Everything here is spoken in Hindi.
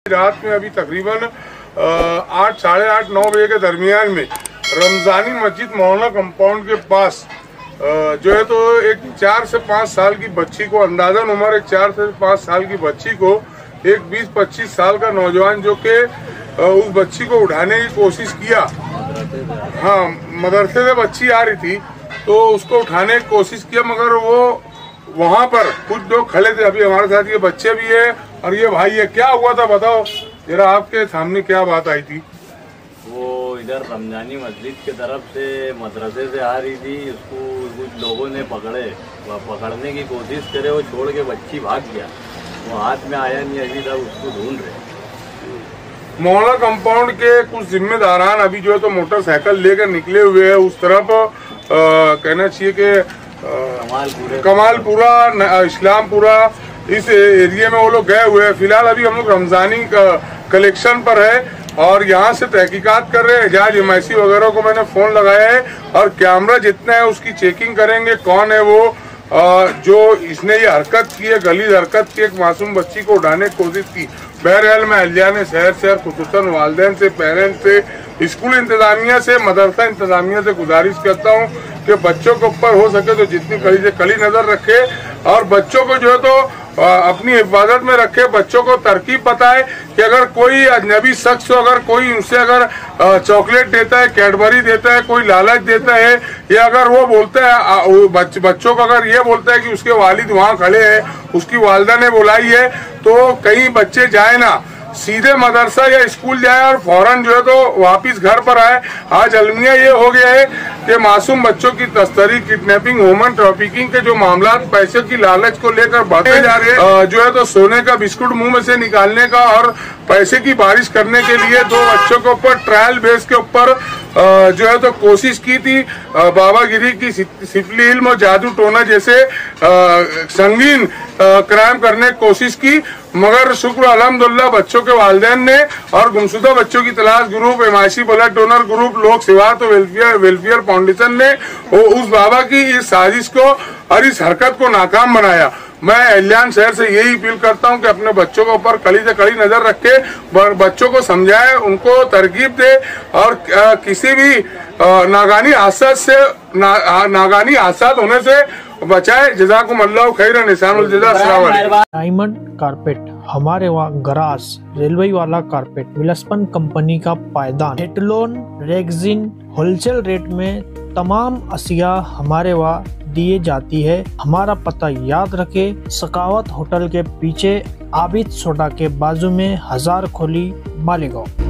रात में अभी तकरीबन 8, साढ़े 8, 9 बजे के दरमियान में रमजानी मस्जिद मोहल्ला कंपाउंड के पास जो है तो एक 4 से 5 साल की बच्ची को, अंदाजन उम्र एक 4 से 5 साल की बच्ची को एक 20-25 साल का नौजवान जो कि उस बच्ची को उठाने की कोशिश किया। हाँ, मदरसे से बच्ची आ रही थी तो उसको उठाने की कोशिश किया, मगर वो वहाँ पर कुछ लोग खड़े थे। अभी हमारे साथ ये बच्चे भी है और ये भाई है। क्या हुआ था बताओ जरा, आपके सामने क्या बात आई थी? वो इधर रमजानी मस्जिद के तरफ से मदरसे से आ रही थी, उसको कुछ लोगों ने पकड़ने की कोशिश करे, वो छोड़ के बच्ची भाग गया। वो हाथ में आया नहीं, अभी तक उसको ढूंढ रहे। मोहल्ला कंपाउंड के कुछ जिम्मेदारान अभी जो है तो मोटरसाइकिल लेकर निकले हुए हैं उस तरफ, कहना चाहिए कि कमालपुरा, इस्लामपुरा, इस एरिया में वो लोग गए हुए हैं। फिलहाल अभी हम लोग रमजानी कलेक्शन पर है और यहाँ से तहकीकात कर रहे हैं। एजाज एमआईसी वगैरह को मैंने फोन लगाया है और कैमरा जितना है उसकी चेकिंग करेंगे, कौन है वो जो इसने ये हरकत की है, गलीज हरकत की, एक मासूम बच्ची को उठाने की कोशिश की। बहरहाल मैं अहलियान शहर से और खुसूसन वालिदैन से, पेरेंट्स से, स्कूल इंतजामिया से, मदरसा इंतजामिया से गुजारिश करता हूँ कि बच्चों के ऊपर हो सके तो जितनी कड़ी से कड़ी नजर रखे और बच्चों को जो है तो अपनी हिफाजत में रखे। बच्चों को तरकीब पता है कि अगर कोई अजनबी शख्स, अगर कोई उनसे अगर चॉकलेट देता है, कैडबरी देता है, कोई लालच देता है, या अगर वो बोलता है बच्चों को अगर ये बोलता है कि उसके वालिद वहाँ खड़े हैं, उसकी वालिदा ने बुलाई है, तो कहीं बच्चे जाए ना, सीधे मदरसा या स्कूल जाए और फौरन जो है तो वापिस घर पर आए। आज अलमिया ये हो गया है कि मासूम बच्चों की तस्करी, किडनैपिंग, ह्यूमन ट्रैफिकिंग के जो मामला पैसे की लालच को लेकर बढ़ते जा रहे हैं, जो है तो सोने का बिस्कुट मुंह में से निकालने का और पैसे की बारिश करने के लिए 2 बच्चों के ऊपर ट्रायल बेस के ऊपर जो है तो कोशिश की थी। बाबागिरी की, सिफली इल्म और जादू टोना जैसे संगीन क्राइम करने की कोशिश की, मगर शुक्र अल्हम्दुलिल्लाह बच्चों के वालिदैन ने और गुमशुदा बच्चों की तलाश group, MIC blood donor group, लोक सेवा तो वेलफेयर फाउंडेशन ने उस बाबा की इस साजिश को और इस हरकत को नाकाम बनाया। मैं अहलियान शहर से यही अपील करता हूं कि अपने बच्चों के ऊपर कड़ी से कड़ी नजर रखे, बच्चों को समझाए, उनको तरकीब दे और किसी भी नागानी हादसात होने से बचाए। जज़ाकुम अल्लाह खैरन, निशानुल जज़ा। अस्सलाम वालेकुम। डायमंड कारपेट, हमारे वहाँ गराज, रेलवे वाला कारपेट, विलस्पन कंपनी का पायदान, हेटलोन, रेगजिन, होलसेल रेट में तमाम अशिया हमारे वहाँ दिए जाती है। हमारा पता याद रखे, सकावत होटल के पीछे, आबिद सोडा के बाजू में, हजार खोली, मालेगांव।